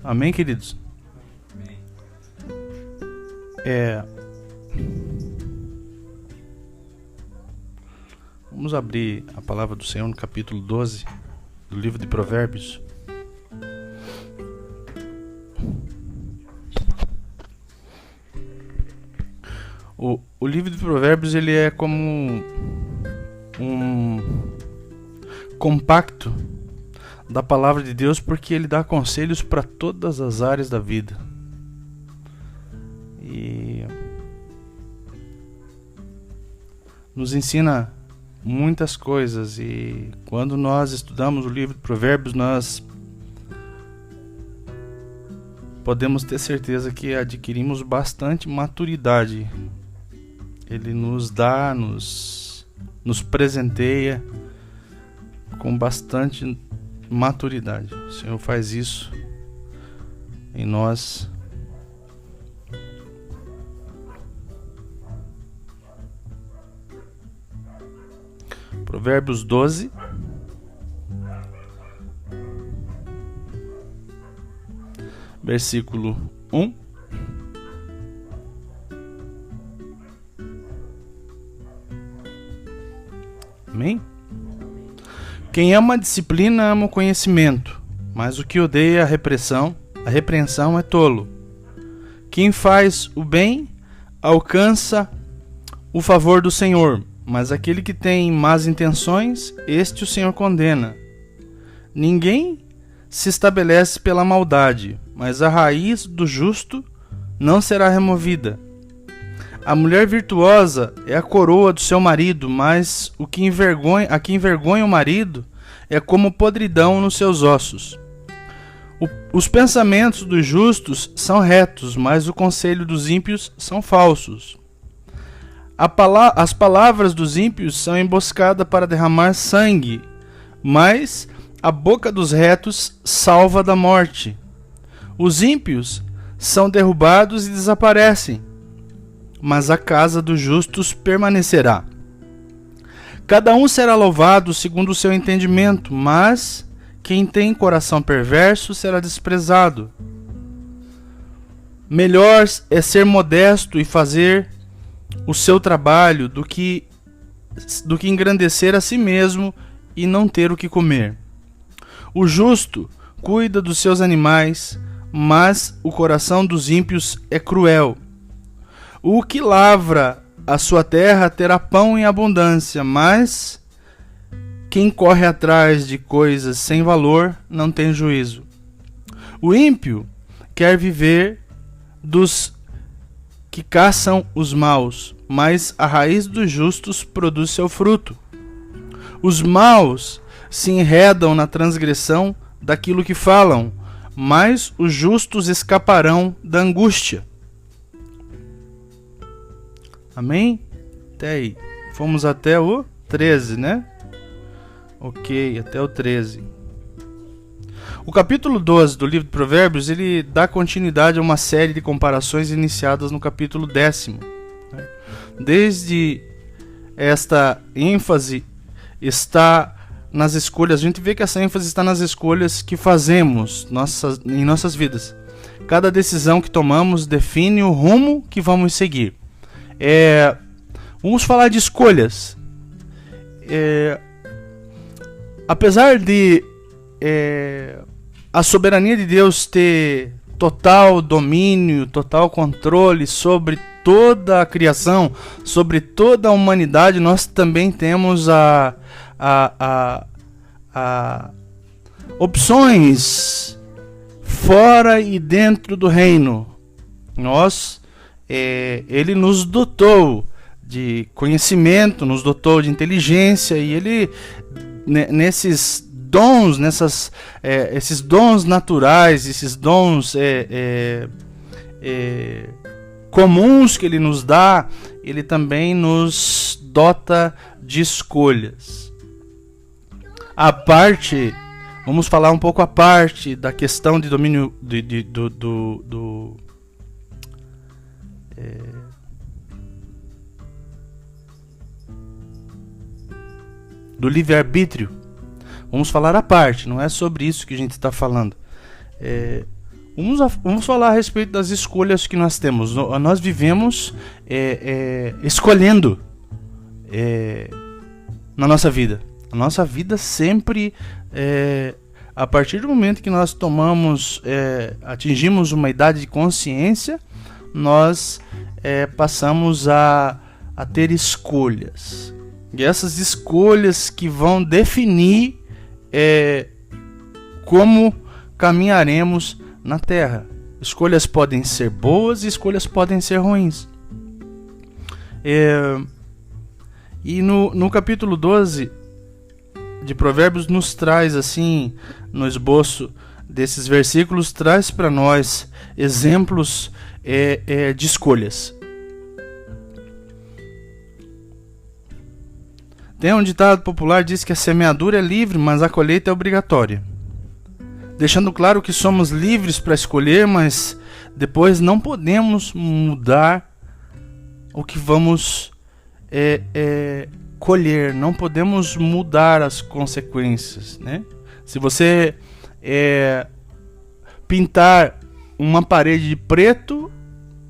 Amém, queridos? Vamos abrir a palavra do Senhor no capítulo 12 do livro de Provérbios. O livro de Provérbios, ele é como um compacto da palavra de Deus, porque ele dá conselhos para todas as áreas da vida. E nos ensina muitas coisas, e quando nós estudamos o livro de Provérbios, nós podemos ter certeza que adquirimos bastante maturidade. Ele nos dá, nos presenteia com bastante maturidade. O Senhor faz isso em nós. Provérbios 12, versículo 1. Amém? Quem ama a disciplina ama o conhecimento, mas o que odeia a repreensão é tolo. Quem faz o bem alcança o favor do Senhor, mas aquele que tem más intenções, este o Senhor condena. Ninguém se estabelece pela maldade, mas a raiz do justo não será removida. A mulher virtuosa é a coroa do seu marido, mas a que envergonha o marido é como podridão nos seus ossos. Os pensamentos dos justos são retos, mas o conselho dos ímpios são falsos. As palavras dos ímpios são emboscada para derramar sangue, mas a boca dos retos salva da morte. Os ímpios são derrubados e desaparecem, mas a casa dos justos permanecerá. Cada um será louvado segundo o seu entendimento, mas quem tem coração perverso será desprezado. Melhor é ser modesto e fazer o seu trabalho do que engrandecer a si mesmo e não ter o que comer. O justo cuida dos seus animais, mas o coração dos ímpios é cruel. O que lavra a sua terra terá pão em abundância, mas quem corre atrás de coisas sem valor não tem juízo. O ímpio quer viver dos que caçam os maus, mas a raiz dos justos produz seu fruto. Os maus se enredam na transgressão daquilo que falam, mas os justos escaparão da angústia. Amém? Até aí. Fomos até o 13, né? Ok, até o 13. O capítulo 12 do livro de Provérbios, ele dá continuidade a uma série de comparações iniciadas no capítulo 10. Desde esta ênfase está nas escolhas. A gente vê que essa ênfase está nas escolhas que fazemos em nossas vidas. Cada decisão que tomamos define o rumo que vamos seguir. Vamos falar de escolhas. Apesar de a soberania de Deus ter total domínio, total controle sobre toda a criação, sobre toda a humanidade, nós também temos opções fora e dentro do reino. Ele nos dotou de conhecimento, nos dotou de inteligência, e ele, nesses dons, esses dons naturais, esses dons comuns que ele nos dá, ele também nos dota de escolhas. Vamos falar um pouco a parte da questão de domínio do livre-arbítrio. Vamos falar a parte, não é sobre isso que a gente está falando. Vamos falar a respeito das escolhas que nós temos. Nós vivemos escolhendo na nossa vida. A nossa vida sempre, a partir do momento que nós atingimos uma idade de consciência, nós passamos a ter escolhas. E essas escolhas que vão definir como caminharemos na Terra. Escolhas podem ser boas e escolhas podem ser ruins. E no capítulo 12 de Provérbios nos traz assim, no esboço desses versículos, traz para nós exemplos de escolhas. Tem um ditado popular que diz que a semeadura é livre, mas a colheita é obrigatória. Deixando claro que somos livres para escolher, mas depois não podemos mudar o que vamos colher. Não podemos mudar as consequências, né? Se você pintar uma parede de preto,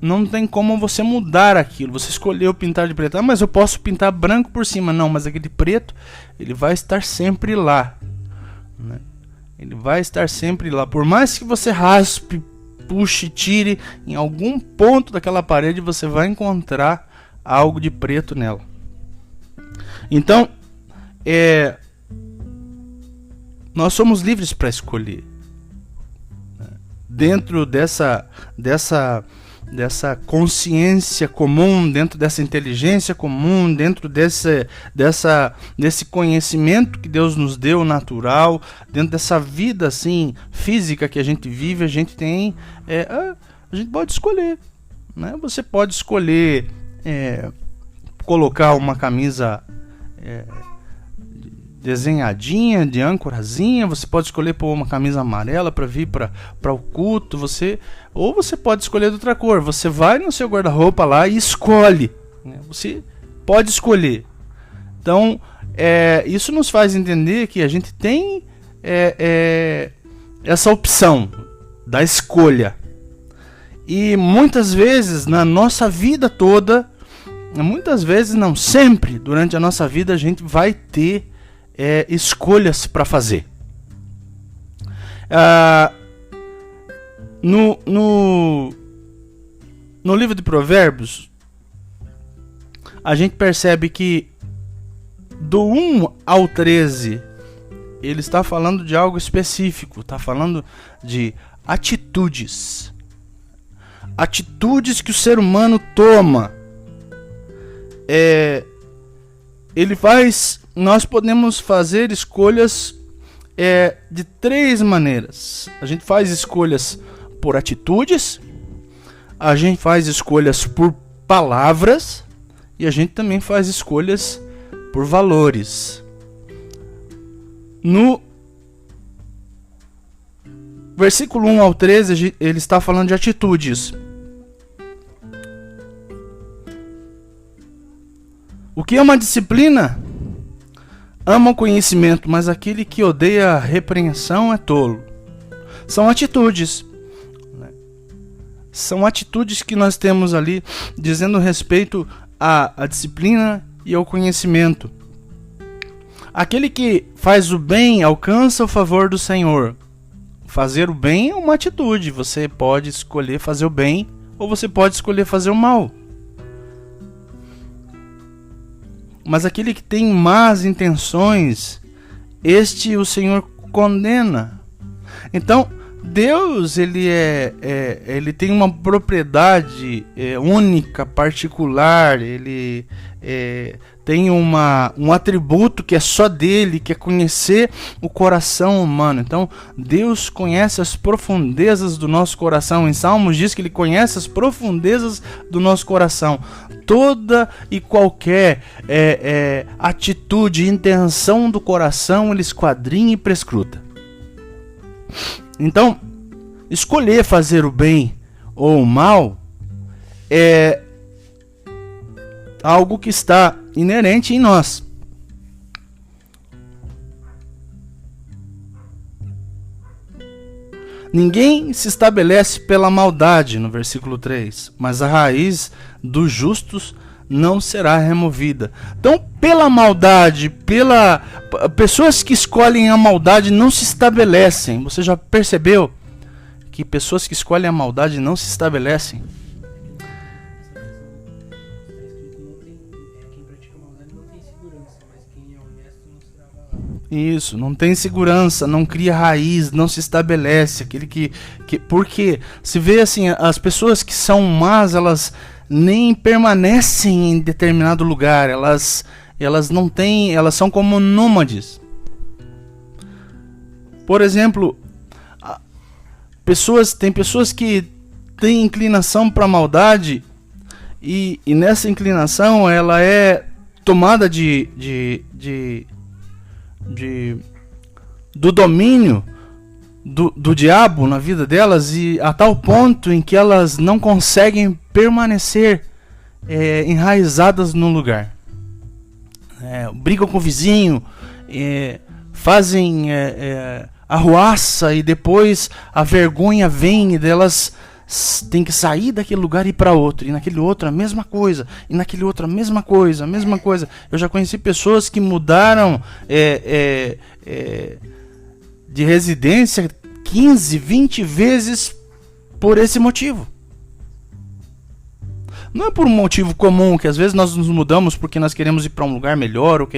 não tem como você mudar aquilo. Você escolheu pintar de preto. Mas eu posso pintar branco por cima. Não, mas aquele preto, ele vai estar sempre lá, né? Ele vai estar sempre lá. Por mais que você raspe, puxe, tire, em algum ponto daquela parede você vai encontrar algo de preto nela. Então, nós somos livres para escolher. Dentro dessa consciência comum, dentro dessa inteligência comum, dentro desse conhecimento que Deus nos deu natural, dentro dessa vida assim física que a gente vive, a gente tem, a gente pode escolher, né? Você pode escolher colocar uma camisa desenhadinha, de âncorazinha. Você pode escolher pôr uma camisa amarela para vir para o culto. Ou você pode escolher de outra cor. Você vai no seu guarda-roupa lá e escolhe, né? Você pode escolher. Então, isso nos faz entender que a gente tem essa opção da escolha. E muitas vezes na nossa vida toda, muitas vezes não sempre, durante a nossa vida a gente vai ter escolhas para fazer. No livro de Provérbios, a gente percebe que do 1 ao 13 ele está falando de algo específico, está falando de atitudes. Atitudes que o ser humano toma. Nós podemos fazer escolhas de 3 maneiras. A gente faz escolhas por atitudes, a gente faz escolhas por palavras e a gente também faz escolhas por valores. No versículo 1 ao 13, ele está falando de atitudes. O que é uma disciplina? Ama o conhecimento, mas aquele que odeia a repreensão é tolo. São atitudes. São atitudes que nós temos ali, dizendo respeito à disciplina e ao conhecimento. Aquele que faz o bem alcança o favor do Senhor. Fazer o bem é uma atitude. Você pode escolher fazer o bem ou você pode escolher fazer o mal. Mas aquele que tem más intenções, este o Senhor condena. Então, Deus ele tem uma propriedade única, particular. Ele tem um atributo que é só dele, que é conhecer o coração humano. Então, Deus conhece as profundezas do nosso coração. Em Salmos diz que ele conhece as profundezas do nosso coração. Toda e qualquer atitude, intenção do coração, ele esquadrinha e prescruta. Então, escolher fazer o bem ou o mal é algo que está inerente em nós. Ninguém se estabelece pela maldade, no versículo 3, mas a raiz dos justos não será removida. Então, pela maldade, pessoas que escolhem a maldade não se estabelecem. Você já percebeu que pessoas que escolhem a maldade não se estabelecem? Isso, não tem segurança, não cria raiz, não se estabelece. Porque se vê assim, as pessoas que são más, elas nem permanecem em determinado lugar, elas não têm, elas são como nômades. Por exemplo, tem pessoas que têm inclinação para a maldade e nessa inclinação ela é tomada do domínio do diabo na vida delas, e a tal ponto em que elas não conseguem permanecer enraizadas no lugar. Brigam com o vizinho, fazem arruaça, e depois a vergonha vem e delas têm que sair daquele lugar e ir para outro, e naquele outro a mesma coisa, e naquele outro a mesma coisa. Eu já conheci pessoas que mudaram de residência 15, 20 vezes por esse motivo. Não é por um motivo comum, que às vezes nós nos mudamos porque nós queremos ir para um lugar melhor, ou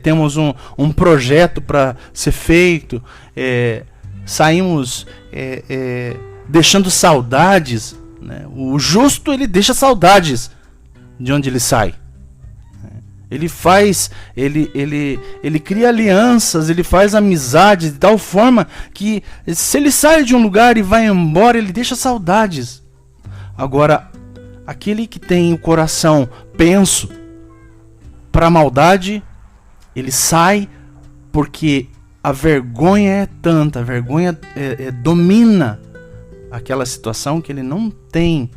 temos um projeto para ser feito, saímos deixando saudades, né? O justo, ele deixa saudades de onde ele sai. Ele cria alianças, ele faz amizade de tal forma que, se ele sai de um lugar e vai embora, ele deixa saudades. Agora, aquele que tem o coração penso para a maldade, ele sai porque a vergonha é tanta, a vergonha domina aquela situação, que ele não tem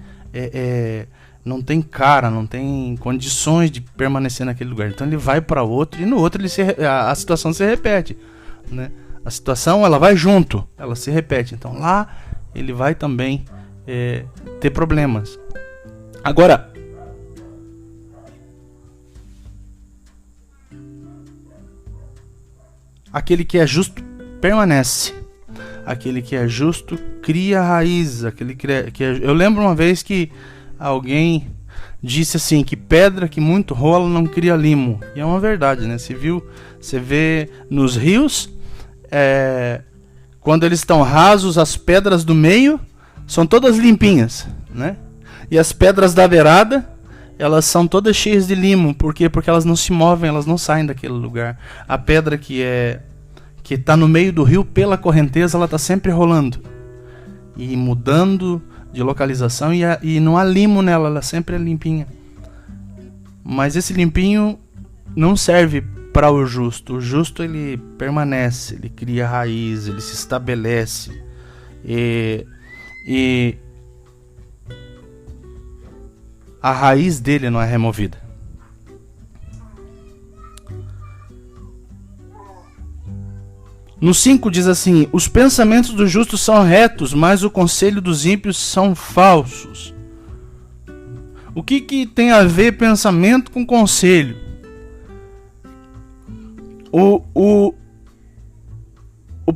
não tem condições de permanecer naquele lugar. Então ele vai para outro, e no outro a situação se repete, né? A situação, ela vai junto, ela se repete. Então lá ele vai também ter problemas. Agora, aquele que é justo permanece. Aquele que é justo cria raiz. Eu lembro uma vez que alguém disse assim, que pedra que muito rola não cria limo. E é uma verdade, né? Você vê nos rios, quando eles estão rasos, as pedras do meio são todas limpinhas, né? E as pedras da beirada, elas são todas cheias de limo. Por quê? Porque elas não se movem, elas não saem daquele lugar. A pedra que está no meio do rio, pela correnteza, ela está sempre rolando e mudando de localização, e não há limo nela, ela sempre é limpinha. Mas esse limpinho não serve para o justo. O justo, ele permanece, ele cria raiz, ele se estabelece, e a raiz dele não é removida. No 5 diz assim: os pensamentos dos justos são retos, mas o conselho dos ímpios são falsos. O que tem a ver pensamento com conselho? O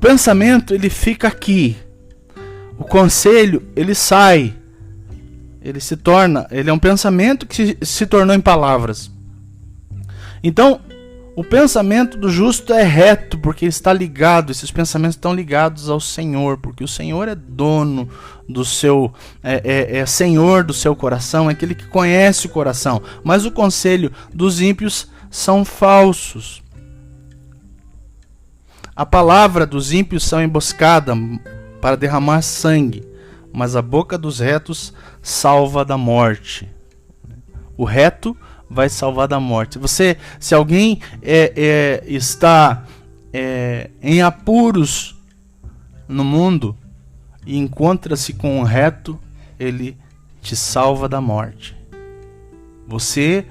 pensamento, ele fica aqui. O conselho, ele sai. Ele é um pensamento que se tornou em palavras. Então, o pensamento do justo é reto, porque está ligado, esses pensamentos estão ligados ao Senhor, porque o Senhor é dono do seu, Senhor do seu coração, é aquele que conhece o coração. Mas o conselho dos ímpios são falsos. A palavra dos ímpios são emboscada para derramar sangue, mas a boca dos retos salva da morte. O reto vai salvar da morte. Se alguém está em apuros no mundo e encontra-se com um reto, ele te salva da morte. Você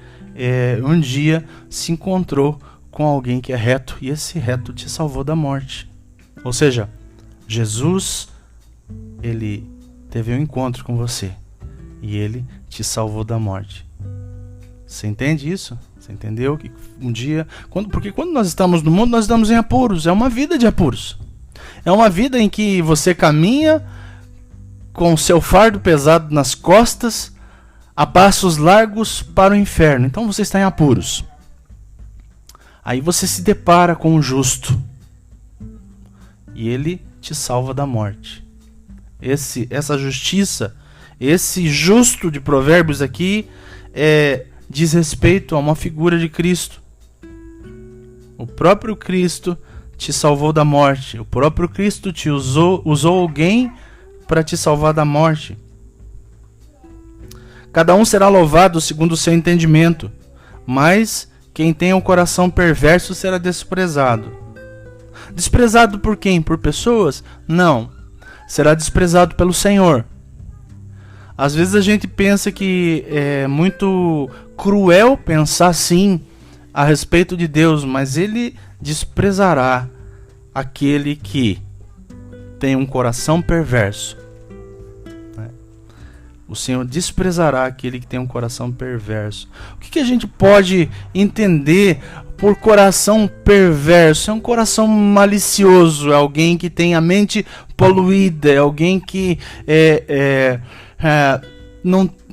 um dia se encontrou com alguém que é reto, e esse reto te salvou da morte. Ou seja, Jesus ele teve um encontro com você e ele te salvou da morte. Você entende isso? Você entendeu que um dia... Porque quando nós estamos no mundo, nós estamos em apuros. É uma vida de apuros. É uma vida em que você caminha com o seu fardo pesado nas costas, a passos largos para o inferno. Então você está em apuros. Aí você se depara com o justo. E ele te salva da morte. Essa justiça, esse justo de Provérbios aqui, diz respeito a uma figura de Cristo. O próprio Cristo te salvou da morte. O próprio Cristo te usou alguém para te salvar da morte. Cada um será louvado segundo o seu entendimento, mas quem tem um coração perverso será desprezado. Desprezado por quem? Por pessoas? Não. Será desprezado pelo Senhor. Às vezes a gente pensa que é muito cruel pensar assim a respeito de Deus, mas Ele desprezará aquele que tem um coração perverso. O Senhor desprezará aquele que tem um coração perverso. O que a gente pode entender por coração perverso? É um coração malicioso, é alguém que tem a mente poluída, é alguém que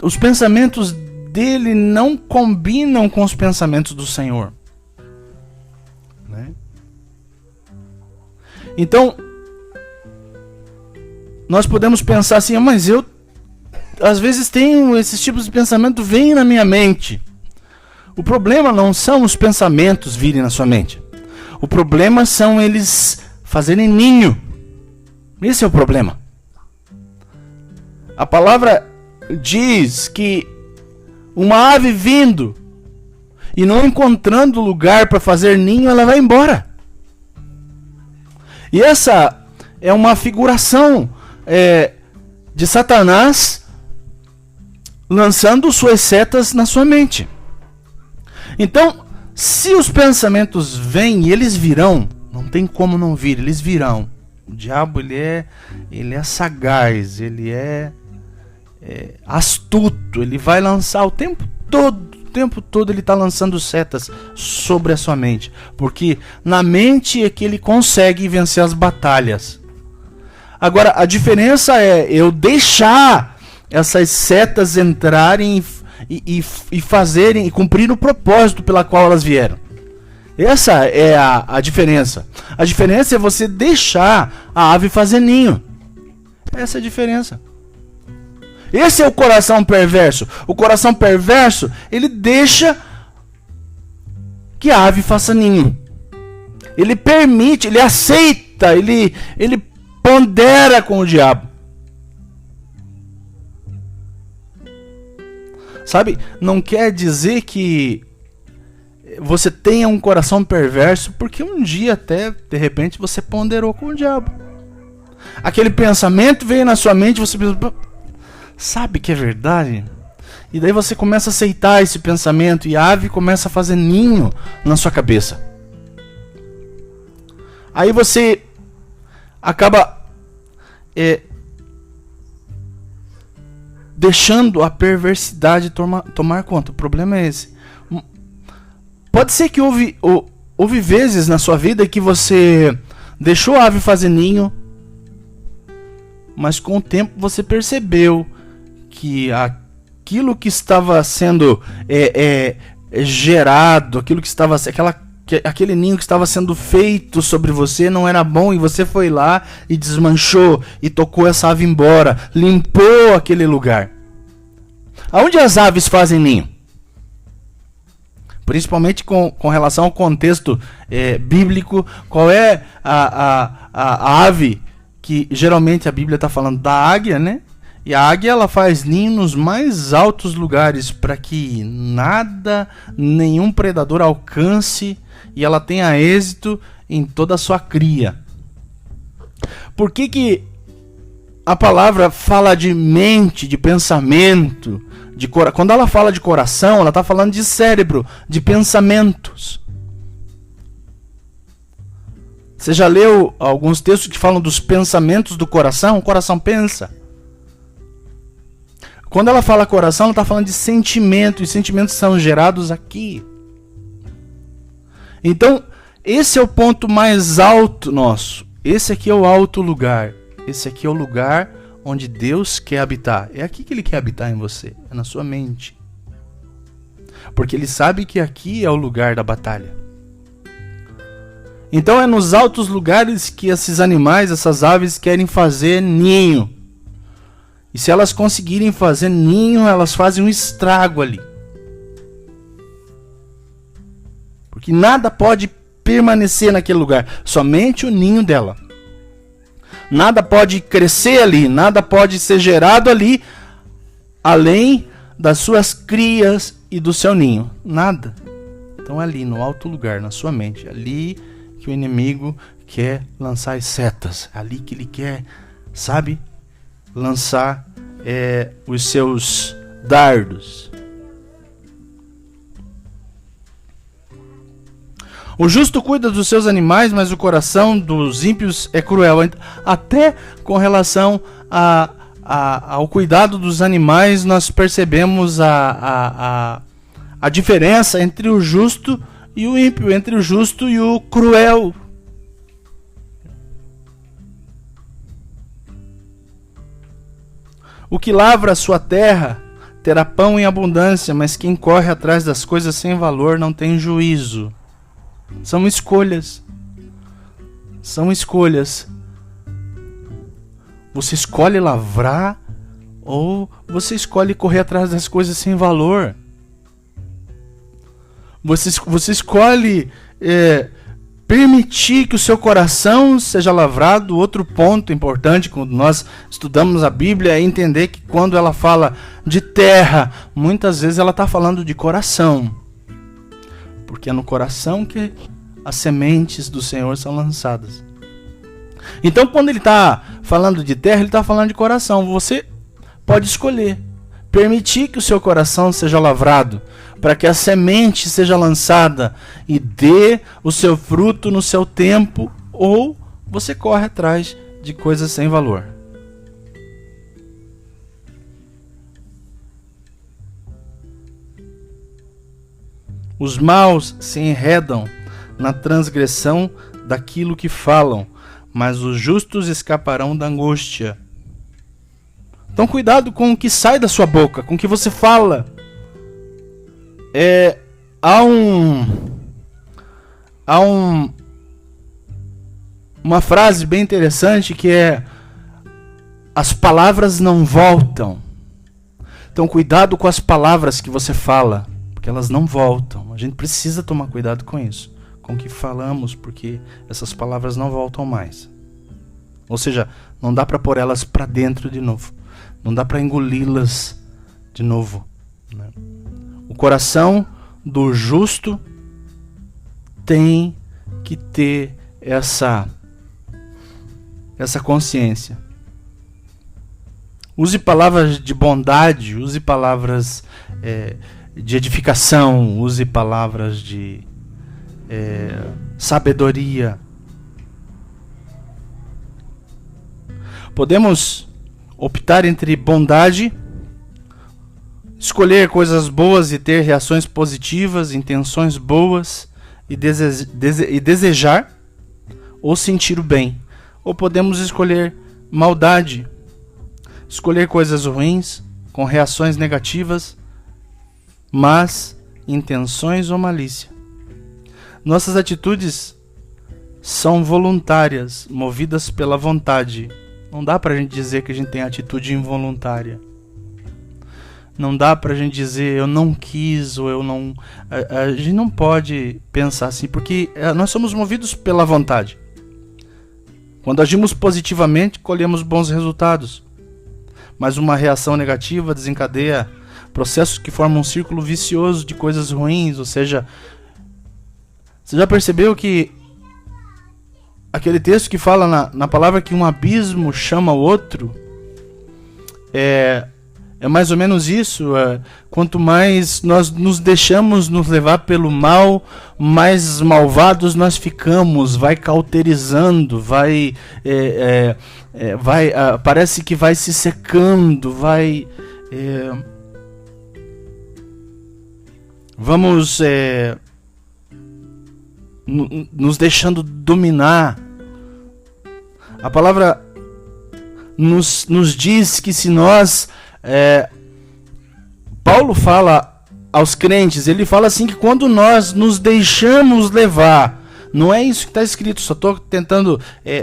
os pensamentos dele não combinam com os pensamentos do Senhor. Né? Então, nós podemos pensar assim, mas eu às vezes tenho esses tipos de pensamento vêm na minha mente. O problema não são os pensamentos virem na sua mente. O problema são eles fazerem ninho. Esse é o problema. A palavra diz que uma ave vindo e não encontrando lugar para fazer ninho, ela vai embora. E essa é uma figuração de Satanás lançando suas setas na sua mente. Então, se os pensamentos vêm e eles virão, não tem como não vir, eles virão. O diabo ele é sagaz, ele é astuto, ele vai lançar o tempo todo ele está lançando setas sobre a sua mente, porque na mente é que ele consegue vencer as batalhas. Agora, a diferença é eu deixar essas setas entrarem e fazerem e cumprir o propósito pela qual elas vieram. Essa é a diferença. A diferença é você deixar a ave fazer ninho. Essa é a diferença. Esse é o coração perverso. O coração perverso, ele deixa que a ave faça ninho. Ele permite, ele aceita, ele pondera com o diabo. Sabe, não quer dizer que você tenha um coração perverso, porque um dia até, de repente, você ponderou com o diabo. Aquele pensamento veio na sua mente, você pensa, sabe que é verdade? E daí você começa a aceitar esse pensamento e a ave começa a fazer ninho na sua cabeça. Aí você acaba deixando a perversidade tomar conta. O problema é esse. Pode ser que houve vezes na sua vida que você deixou a ave fazer ninho, mas com o tempo você percebeu que aquilo que estava sendo gerado, aquele ninho que estava sendo feito sobre você não era bom, e você foi lá e desmanchou e tocou essa ave embora, limpou aquele lugar. Aonde as aves fazem ninho? Principalmente com relação ao contexto bíblico, qual é a ave que geralmente a Bíblia está falando? Da águia, né? E a águia ela faz ninho nos mais altos lugares para que nenhum predador alcance e ela tenha êxito em toda a sua cria. Por que a palavra fala de mente, de pensamento, quando ela fala de coração, ela está falando de cérebro, de pensamentos. Você já leu alguns textos que falam dos pensamentos do coração? O coração pensa. Quando ela fala coração, ela está falando de sentimento. E sentimentos são gerados aqui. Então, esse é o ponto mais alto nosso. Esse aqui é o alto lugar. Esse aqui é o lugar onde Deus quer habitar. É aqui que Ele quer habitar em você. É na sua mente. Porque Ele sabe que aqui é o lugar da batalha. Então é nos altos lugares que esses animais, essas aves querem fazer ninho. E se elas conseguirem fazer ninho, elas fazem um estrago ali. Porque nada pode permanecer naquele lugar, somente o ninho dela. Nada pode crescer ali, nada pode ser gerado ali, além das suas crias e do seu ninho. Nada. Então ali, no alto lugar, na sua mente, ali que o inimigo quer lançar as setas, ali que ele quer, sabe, lançar os seus dardos. O justo cuida dos seus animais, mas o coração dos ímpios é cruel. Até com relação ao cuidado dos animais, nós percebemos a diferença entre o justo e o ímpio, entre o justo e o cruel. O que lavra a sua terra terá pão em abundância, mas quem corre atrás das coisas sem valor não tem juízo. São escolhas. São escolhas. Você escolhe lavrar ou você escolhe correr atrás das coisas sem valor. Você escolhe permitir que o seu coração seja lavrado. Outro ponto importante quando nós estudamos a Bíblia é entender que quando ela fala de terra, muitas vezes ela está falando de coração. Porque é no coração que as sementes do Senhor são lançadas. Então quando ele está falando de terra, ele está falando de coração. Você pode escolher permitir que o seu coração seja lavrado, para que a semente seja lançada e dê o seu fruto no seu tempo, ou você corre atrás de coisas sem valor. Os maus se enredam na transgressão daquilo que falam, mas os justos escaparão da angústia. Então cuidado com o que sai da sua boca, com o que você fala. Há uma frase bem interessante que é: as palavras não voltam. Então cuidado com as palavras que você fala, porque elas não voltam. A gente precisa tomar cuidado com isso, com o que falamos, porque essas palavras não voltam mais. Ou seja, não dá para pôr elas para dentro de novo. Não dá para engoli-las de novo, né? O coração do justo tem que ter essa consciência. Use palavras de bondade, use palavras de edificação, use palavras de sabedoria. Podemos optar entre bondade, escolher coisas boas e ter reações positivas, intenções boas e desejar, ou sentir o bem. Ou podemos escolher maldade, escolher coisas ruins com reações negativas, mas intenções ou malícia. Nossas atitudes são voluntárias, movidas pela vontade. Não dá pra gente dizer que a gente tem atitude involuntária. Não dá pra gente dizer eu não quis ou eu não... A gente não pode pensar assim, porque nós somos movidos pela vontade. Quando agimos positivamente, colhemos bons resultados. Mas uma reação negativa desencadeia processos que formam um círculo vicioso de coisas ruins. Ou seja, você já percebeu que aquele texto que fala na palavra que um abismo chama o outro, é É mais ou menos isso. Quanto mais nós nos deixamos nos levar pelo mal, mais malvados nós ficamos. Vai cauterizando, parece que vai se secando, vamos nos deixando dominar. A palavra nos diz que se nós... Paulo fala aos crentes, ele fala assim que quando nós nos deixamos levar, não é isso que está escrito, só estou tentando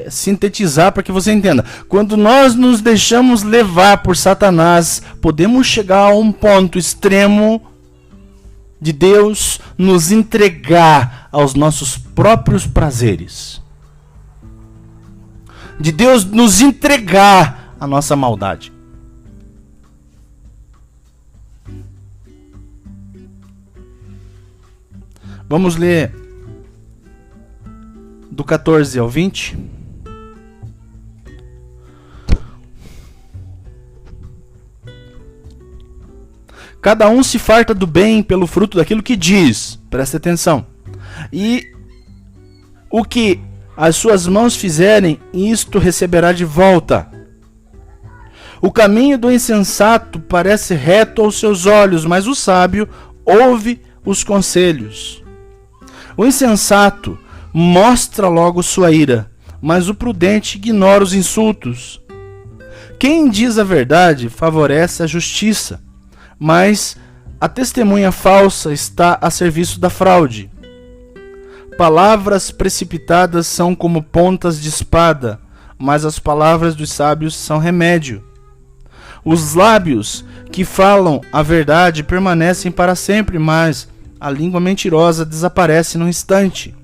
sintetizar para que você entenda. Quando nós nos deixamos levar por Satanás, podemos chegar a um ponto extremo de Deus nos entregar aos nossos próprios prazeres, de Deus nos entregar a nossa maldade. Vamos ler do 14 ao 20. Cada um se farta do bem pelo fruto daquilo que diz. Presta atenção. E o que as suas mãos fizerem, isto receberá de volta. O caminho do insensato parece reto aos seus olhos, mas o sábio ouve os conselhos. O insensato mostra logo sua ira, mas o prudente ignora os insultos. Quem diz a verdade favorece a justiça, mas a testemunha falsa está a serviço da fraude. Palavras precipitadas são como pontas de espada, mas as palavras dos sábios são remédio. Os lábios que falam a verdade permanecem para sempre, mas a língua mentirosa desaparece num instante.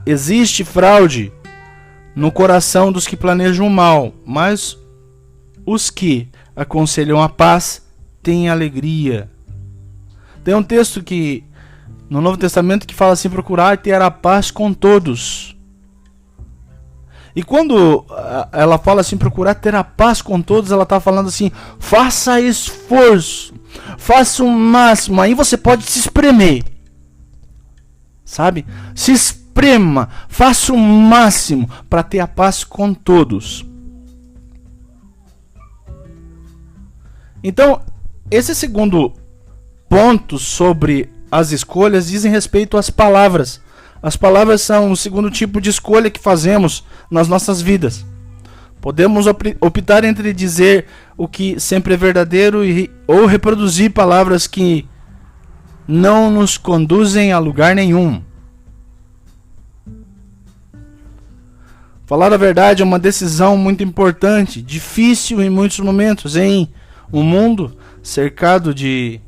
Existe fraude no coração dos que planejam o mal, mas os que aconselham a paz têm alegria. Tem um texto que no Novo Testamento que fala assim: procurar ter a paz com todos. E quando ela fala assim, procurar ter a paz com todos, ela está falando assim: faça esforço, faça o máximo. Aí você pode se espremer, sabe? Se esprema, faça o máximo para ter a paz com todos. Então, esse segundo ponto sobre as escolhas dizem respeito às palavras. As palavras são o segundo tipo de escolha que fazemos nas nossas vidas. Podemos optar entre dizer o que sempre é verdadeiro ou reproduzir palavras que não nos conduzem a lugar nenhum. Falar a verdade é uma decisão muito importante, difícil em muitos momentos. Em um mundo cercado de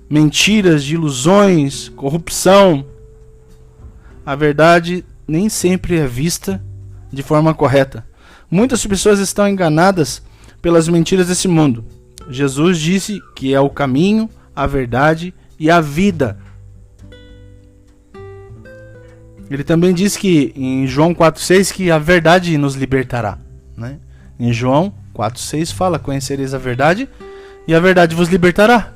mentiras, de ilusões, corrupção, a verdade nem sempre é vista de forma correta. Muitas pessoas estão enganadas pelas mentiras desse mundo. Jesus disse que é o caminho, a verdade e a vida. Ele também disse que em João 4,6 que a verdade nos libertará, né? Em João 4,6 fala: conhecereis a verdade e a verdade vos libertará.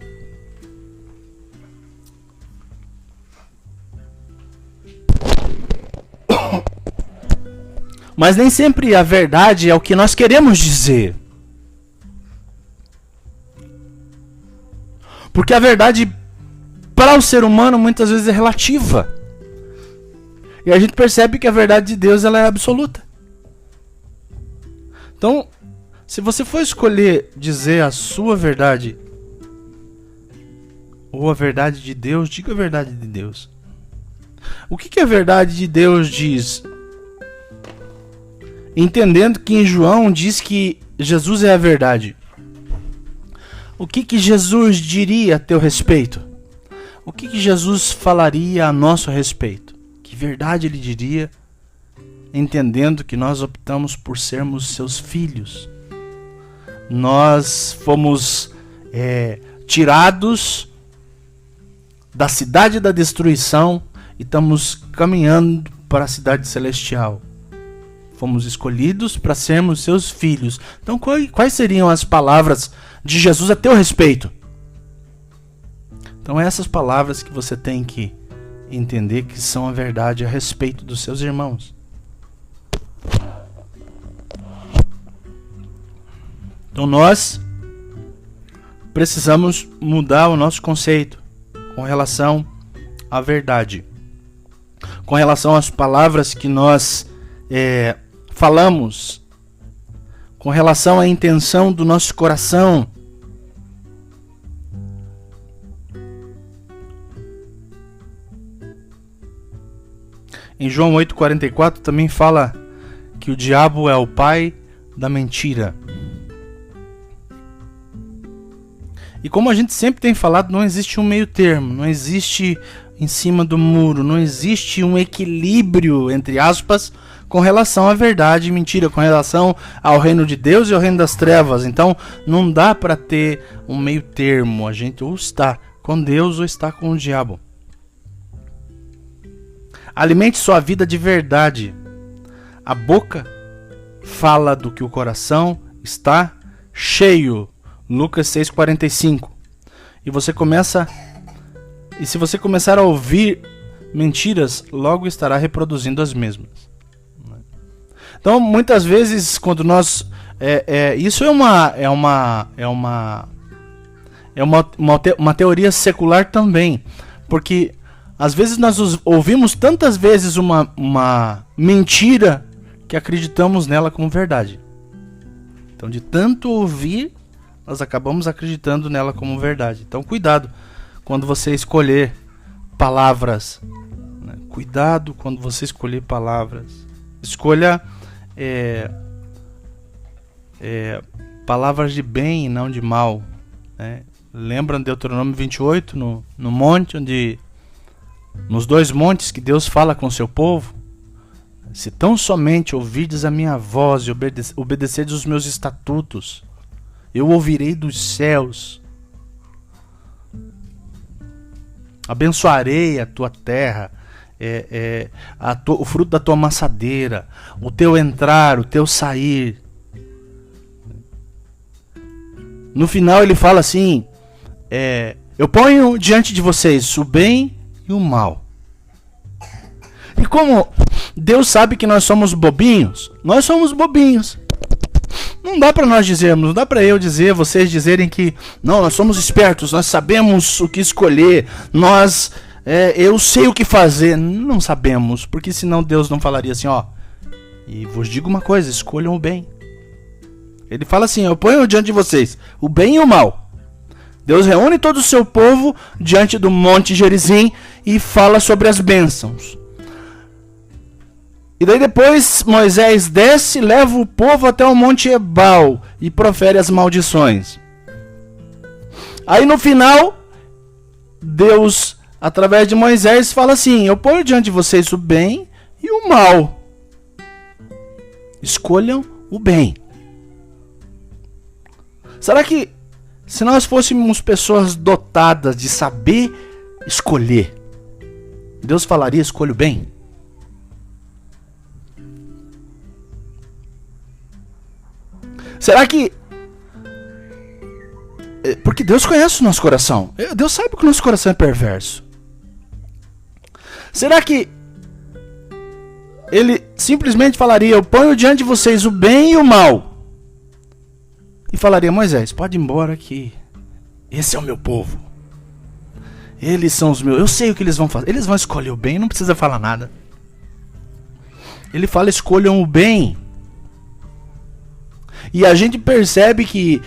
Mas nem sempre a verdade é o que nós queremos dizer. Porque a verdade para o ser humano muitas vezes é relativa. E a gente percebe que a verdade de Deus ela é absoluta. Então, se você for escolher dizer a sua verdade ou a verdade de Deus, diga a verdade de Deus. O que a verdade de Deus diz? Entendendo que em João diz que Jesus é a verdade. O que Jesus diria a teu respeito? O que Jesus falaria a nosso respeito? Que verdade ele diria, entendendo que nós optamos por sermos seus filhos? Nós fomos tirados da cidade da destruição e estamos caminhando para a cidade celestial. Fomos escolhidos para sermos seus filhos. Então, quais seriam as palavras de Jesus a teu respeito? Então, essas palavras que você tem que entender que são a verdade a respeito dos seus irmãos. Então, nós precisamos mudar o nosso conceito com relação à verdade, com relação às palavras que nós falamos, com relação à intenção do nosso coração. Em João 8,44 também fala que o diabo é o pai da mentira. E como a gente sempre tem falado, não existe um meio termo, não existe em cima do muro, não existe um equilíbrio, entre aspas, com relação à verdade e mentira, com relação ao reino de Deus e ao reino das trevas. Então não dá para ter um meio termo, a gente ou está com Deus ou está com o diabo. Alimente sua vida de verdade. A boca fala do que o coração está cheio. Lucas 6,45. E se você começar a ouvir mentiras, logo estará reproduzindo as mesmas. Então, muitas vezes, quando nós isso é uma teoria secular também, porque às vezes nós ouvimos tantas vezes uma mentira que acreditamos nela como verdade. Então, de tanto ouvir, nós acabamos acreditando nela como verdade. Então, cuidado quando você escolher palavras. Né? Cuidado quando você escolher palavras. Escolha palavras de bem e não de mal. Né? Lembram de Deuteronômio 28, no monte, nos 2 montes que Deus fala com o seu povo? Se tão somente ouvirdes a minha voz e obedecerdes os meus estatutos, eu ouvirei dos céus, abençoarei a tua terra, o fruto da tua amassadeira, o teu entrar, o teu sair. No final ele fala assim, eu ponho diante de vocês o bem e o mal. E como Deus sabe que nós somos bobinhos, nós somos bobinhos. Não dá para nós dizermos, não dá para eu dizer, vocês dizerem que não, nós somos espertos, nós sabemos o que escolher, eu sei o que fazer. Não sabemos, porque senão Deus não falaria assim, e vos digo uma coisa, escolham o bem. Ele fala assim, eu ponho diante de vocês o bem e o mal. Deus reúne todo o seu povo diante do Monte Gerizim e fala sobre as bênçãos. E daí depois Moisés desce, leva o povo até o Monte Ebal e profere as maldições. Aí no final, Deus, através de Moisés, fala assim, eu ponho diante de vocês o bem e o mal. Escolham o bem. Será que se nós fôssemos pessoas dotadas de saber escolher, Deus falaria escolha o bem? Será que... Porque Deus conhece o nosso coração. Deus sabe que o nosso coração é perverso. Será que Ele simplesmente falaria, eu ponho diante de vocês o bem e o mal, e falaria, Moisés, pode ir embora que esse é o meu povo. Eles são os meus. Eu sei o que eles vão fazer. Eles vão escolher o bem, não precisa falar nada. Ele fala, escolham o bem. E a gente percebe que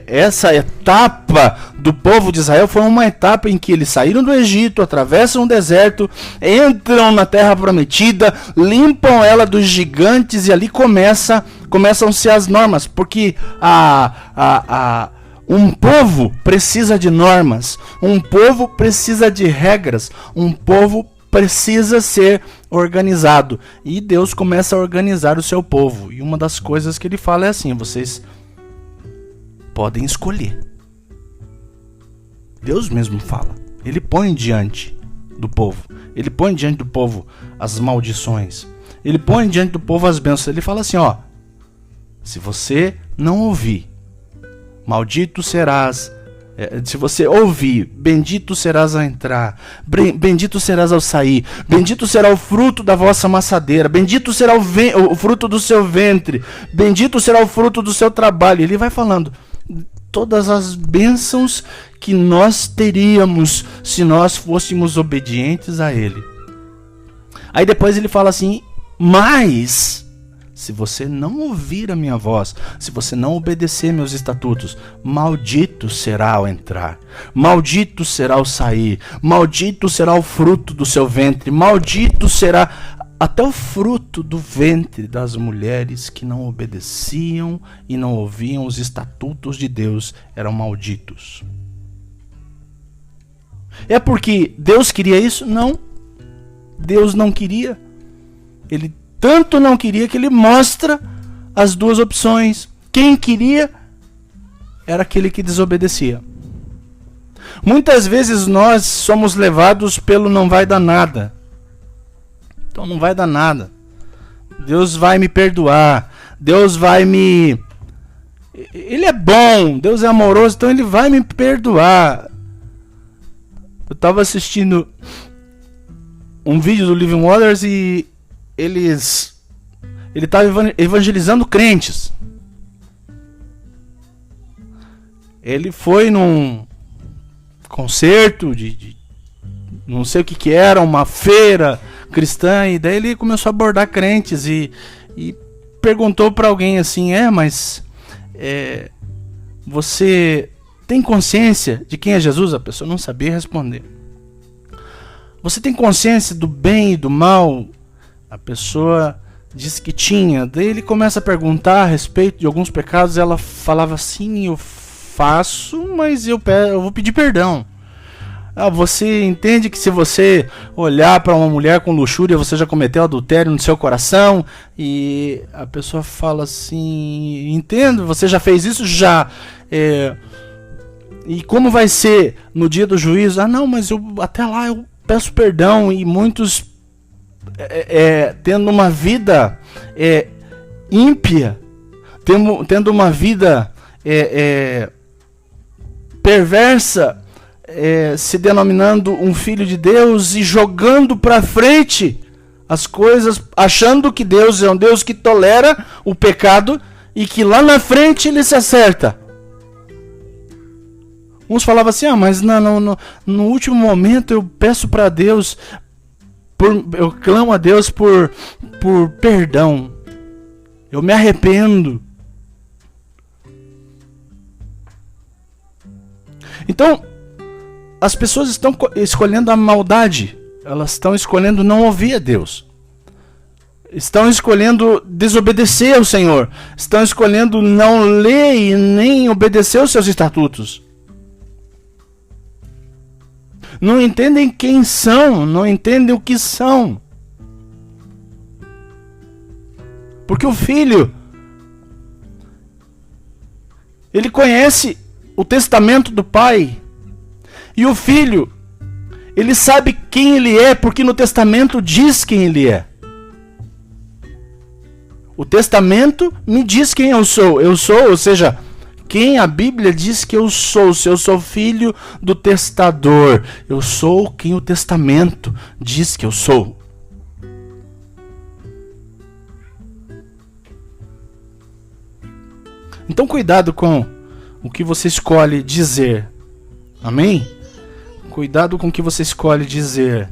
essa etapa do povo de Israel foi uma etapa em que eles saíram do Egito, atravessam o deserto, entram na terra prometida, limpam ela dos gigantes, e ali começam-se as normas, porque um povo precisa de normas, um povo precisa de regras, um povo precisa ser organizado. E Deus começa a organizar o seu povo. E uma das coisas que ele fala é assim, vocês podem escolher. Deus mesmo fala. Ele põe diante do povo. Ele põe diante do povo as maldições. ele põe diante do povo as bênçãos. Ele fala assim, ó: se você não ouvir, maldito serás. Se você ouvir, bendito serás ao entrar, bendito serás ao sair, bendito será o fruto da vossa maçadeira, bendito será o fruto do seu ventre, bendito será o fruto do seu trabalho. Ele vai falando todas as bênçãos que nós teríamos se nós fôssemos obedientes a Ele. Aí depois ele fala assim: mas se você não ouvir a minha voz, se você não obedecer meus estatutos, maldito será ao entrar, maldito será ao sair, maldito será o fruto do seu ventre, maldito será até o fruto do ventre das mulheres que não obedeciam e não ouviam os estatutos de Deus, eram malditos. É porque Deus queria isso? Não. Deus não queria. Ele tanto não queria que ele mostra as duas opções. Quem queria era aquele que desobedecia. Muitas vezes nós somos levados pelo não vai dar nada. Então não vai dar nada. Deus vai me perdoar. Deus vai me... Ele é bom, Deus é amoroso, então ele vai me perdoar. Eu estava assistindo um vídeo do Living Waters e ele estava evangelizando crentes. Ele foi num concerto de não sei o que era, uma feira cristã, e daí ele começou a abordar crentes e perguntou para alguém assim: mas você tem consciência de quem é Jesus? A pessoa não sabia responder. Você tem consciência do bem e do mal? A pessoa disse que tinha. Daí ele começa a perguntar a respeito de alguns pecados. Ela falava assim: eu faço, mas eu vou pedir perdão. Você entende que se você olhar para uma mulher com luxúria, você já cometeu adultério no seu coração? E a pessoa fala assim: entendo, você já fez isso? Já. E como vai ser no dia do juízo? Não, mas até lá eu peço perdão. E muitos tendo uma vida ímpia, tendo uma vida perversa, se denominando um filho de Deus e jogando para frente as coisas, achando que Deus é um Deus que tolera o pecado e que lá na frente ele se acerta. Uns falavam assim: mas no último momento eu peço para Deus, eu clamo a Deus por perdão, eu me arrependo. Então, as pessoas estão escolhendo a maldade, elas estão escolhendo não ouvir a Deus, estão escolhendo desobedecer ao Senhor, estão escolhendo não ler e nem obedecer os seus estatutos. Não entendem quem são, não entendem o que são. Porque o filho, ele conhece o testamento do pai. E o filho, ele sabe quem ele é, porque no testamento diz quem ele é. O testamento me diz quem eu sou. Eu sou, ou seja, quem a Bíblia diz que eu sou. Se eu sou filho do testador, eu sou quem o testamento diz que eu sou. Então cuidado com o que você escolhe dizer. Amém? Cuidado com o que você escolhe dizer.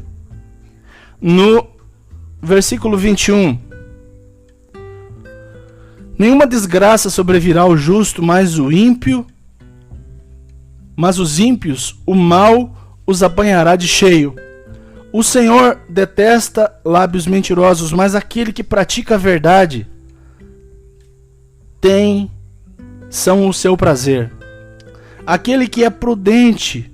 No versículo 21. Nenhuma desgraça sobrevirá ao justo, mas os ímpios, o mal os apanhará de cheio. O Senhor detesta lábios mentirosos, mas aquele que pratica a verdade são o seu prazer. Aquele que é prudente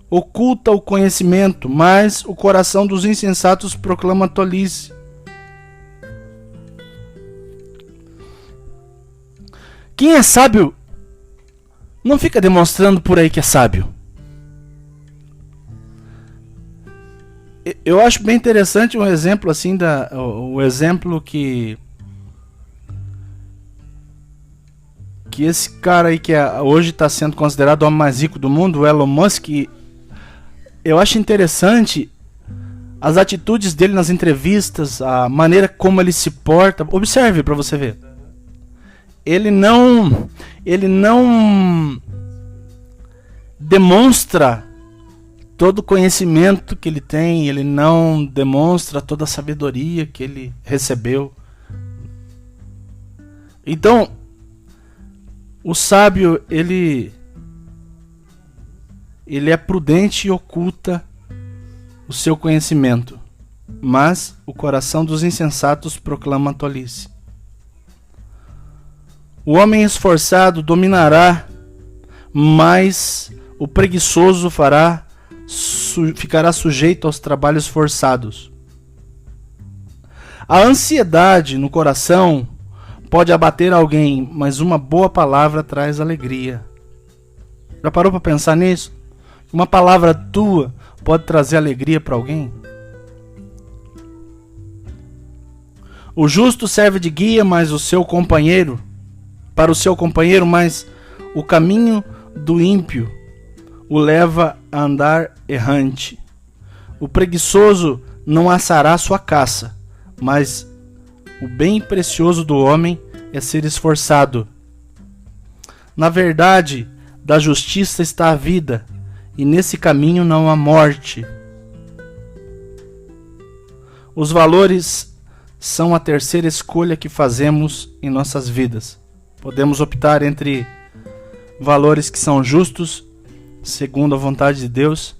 oculta o conhecimento, mas o coração dos insensatos proclama tolice. Quem é sábio não fica demonstrando por aí que é sábio. Eu acho bem interessante um exemplo assim, o exemplo que esse cara aí que hoje está sendo considerado o homem mais rico do mundo, o Elon Musk, eu acho interessante as atitudes dele nas entrevistas, a maneira como ele se porta. Observe para você ver. Ele não demonstra todo o conhecimento que ele tem, ele não demonstra toda a sabedoria que ele recebeu. Então, o sábio, ele é prudente e oculta o seu conhecimento, mas o coração dos insensatos proclama a tolice. O homem esforçado dominará, mas o preguiçoso ficará sujeito aos trabalhos forçados. A ansiedade no coração pode abater alguém, mas uma boa palavra traz alegria. Já parou para pensar nisso? Uma palavra tua pode trazer alegria para alguém? O justo serve de guia, mas para o seu companheiro, mas o caminho do ímpio o leva a andar errante. O preguiçoso não assará sua caça, mas o bem precioso do homem é ser esforçado. Na verdade, da justiça está a vida, e nesse caminho não há morte. Os valores são a terceira escolha que fazemos em nossas vidas. Podemos optar entre valores que são justos, segundo a vontade de Deus,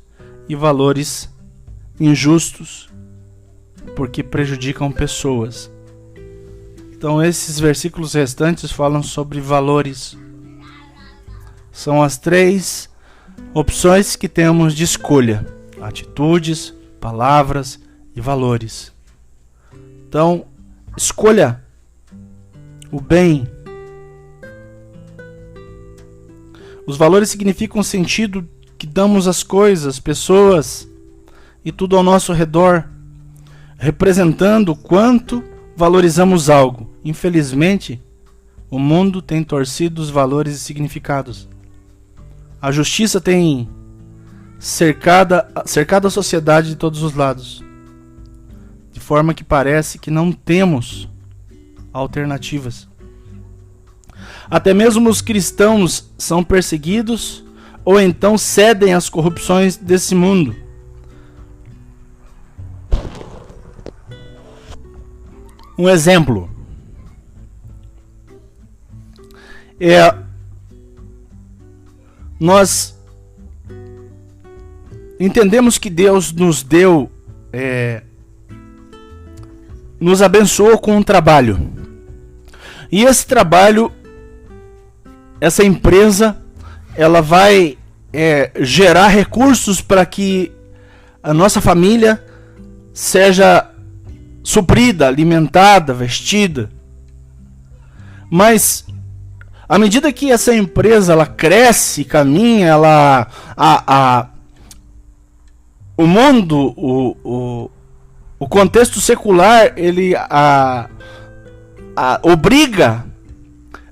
e valores injustos, porque prejudicam pessoas. Então esses versículos restantes falam sobre valores. São as 3 opções que temos de escolha: atitudes, palavras e valores. Então, escolha o bem. Os valores significam o sentido que damos às coisas, pessoas e tudo ao nosso redor, representando o quanto valorizamos algo. Infelizmente, o mundo tem torcido os valores e significados. A justiça tem cercado a sociedade de todos os lados, de forma que parece que não temos alternativas. Até mesmo os cristãos são perseguidos ou então cedem às corrupções desse mundo. Um exemplo nós entendemos que Deus nos abençoou com um trabalho. E esse trabalho, essa empresa, ela vai gerar recursos para que a nossa família seja suprida, alimentada, vestida. Mas à medida que essa empresa ela cresce, caminha, o mundo, o contexto secular, ele obriga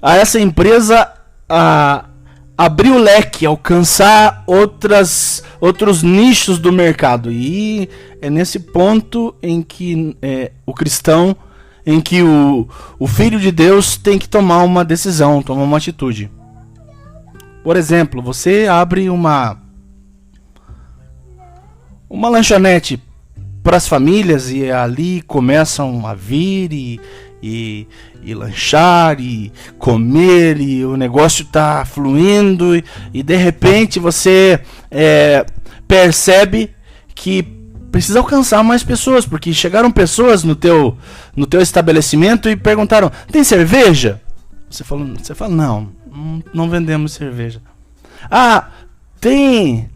a essa empresa a abrir o leque, alcançar outros nichos do mercado. E é nesse ponto em que o cristão, em que o Filho de Deus tem que tomar uma decisão, tomar uma atitude. Por exemplo, você abre uma lanchonete para as famílias e ali começam a vir e lanchar e comer e o negócio está fluindo e de repente você percebe que precisa alcançar mais pessoas, porque chegaram pessoas no teu estabelecimento e perguntaram: tem cerveja? Você fala não vendemos cerveja. Ah, tem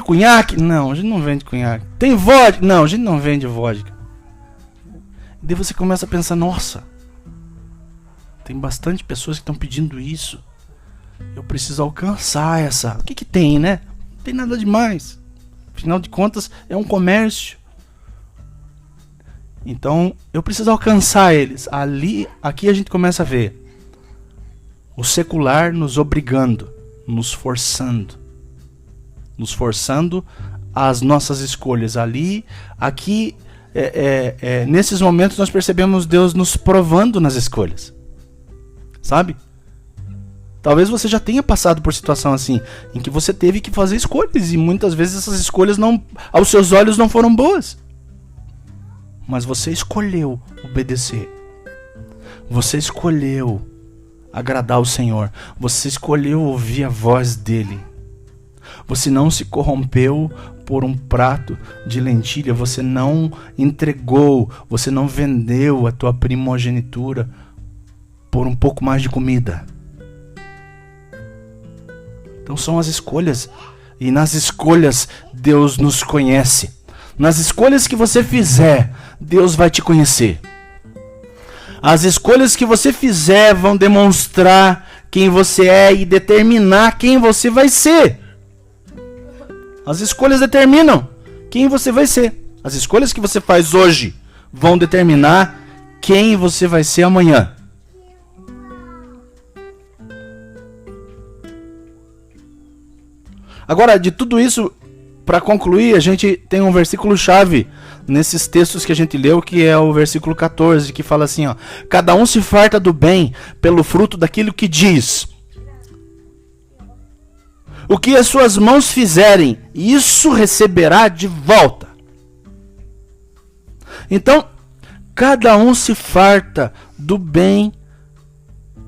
cunhaque? Não, a gente não vende cunhaque. Tem vodka? Não, a gente não vende vodka. E daí você começa a pensar: nossa, tem bastante pessoas que estão pedindo isso. Eu preciso alcançar essa. O que tem, né? Não tem nada demais. Afinal de contas, é um comércio. Então eu preciso alcançar eles. Aqui a gente começa a ver o secular nos obrigando, nos forçando às nossas escolhas. Aqui, nesses momentos nós percebemos Deus nos provando nas escolhas, sabe? Talvez você já tenha passado por situação assim, em que você teve que fazer escolhas e muitas vezes essas escolhas aos seus olhos não foram boas. Mas você escolheu obedecer. Você escolheu agradar o Senhor. Você escolheu ouvir a voz dele. Você não se corrompeu por um prato de lentilha. Você não entregou, você não vendeu a tua primogenitura por um pouco mais de comida. Então são as escolhas. E nas escolhas Deus nos conhece. Nas escolhas que você fizer, Deus vai te conhecer. As escolhas que você fizer vão demonstrar quem você é e determinar quem você vai ser. As escolhas determinam quem você vai ser. As escolhas que você faz hoje vão determinar quem você vai ser amanhã. Agora, de tudo isso, para concluir, a gente tem um versículo-chave nesses textos que a gente leu, que é o versículo 14, que fala assim, ó: cada um se farta do bem pelo fruto daquilo que diz. O que as suas mãos fizerem, isso receberá de volta. Então, cada um se farta do bem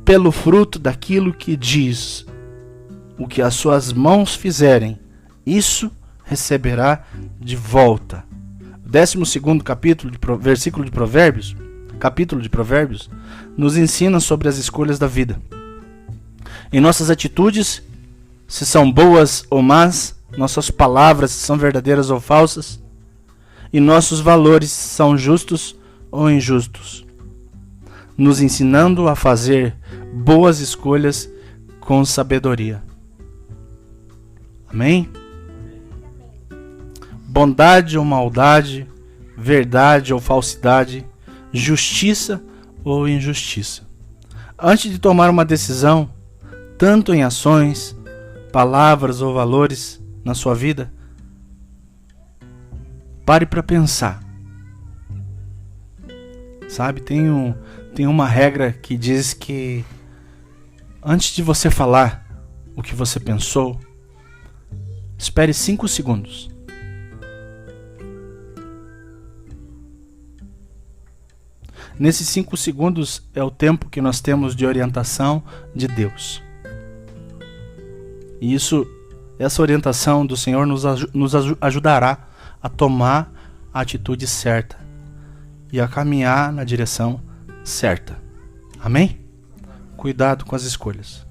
pelo fruto daquilo que diz. O que as suas mãos fizerem, isso receberá de volta. 12º capítulo de Provérbios, nos ensina sobre as escolhas da vida. Em nossas atitudes, se são boas ou más, nossas palavras se são verdadeiras ou falsas, e nossos valores são justos ou injustos, nos ensinando a fazer boas escolhas com sabedoria. Amém? Bondade ou maldade, verdade ou falsidade, justiça ou injustiça. Antes de tomar uma decisão, tanto em ações, palavras ou valores na sua vida, pare para pensar. Sabe, tem uma regra que diz que antes de você falar o que você pensou, espere 5 segundos. Nesses 5 segundos é o tempo que nós temos de orientação de Deus. E essa orientação do Senhor nos ajudará a tomar a atitude certa e a caminhar na direção certa. Amém? Cuidado com as escolhas.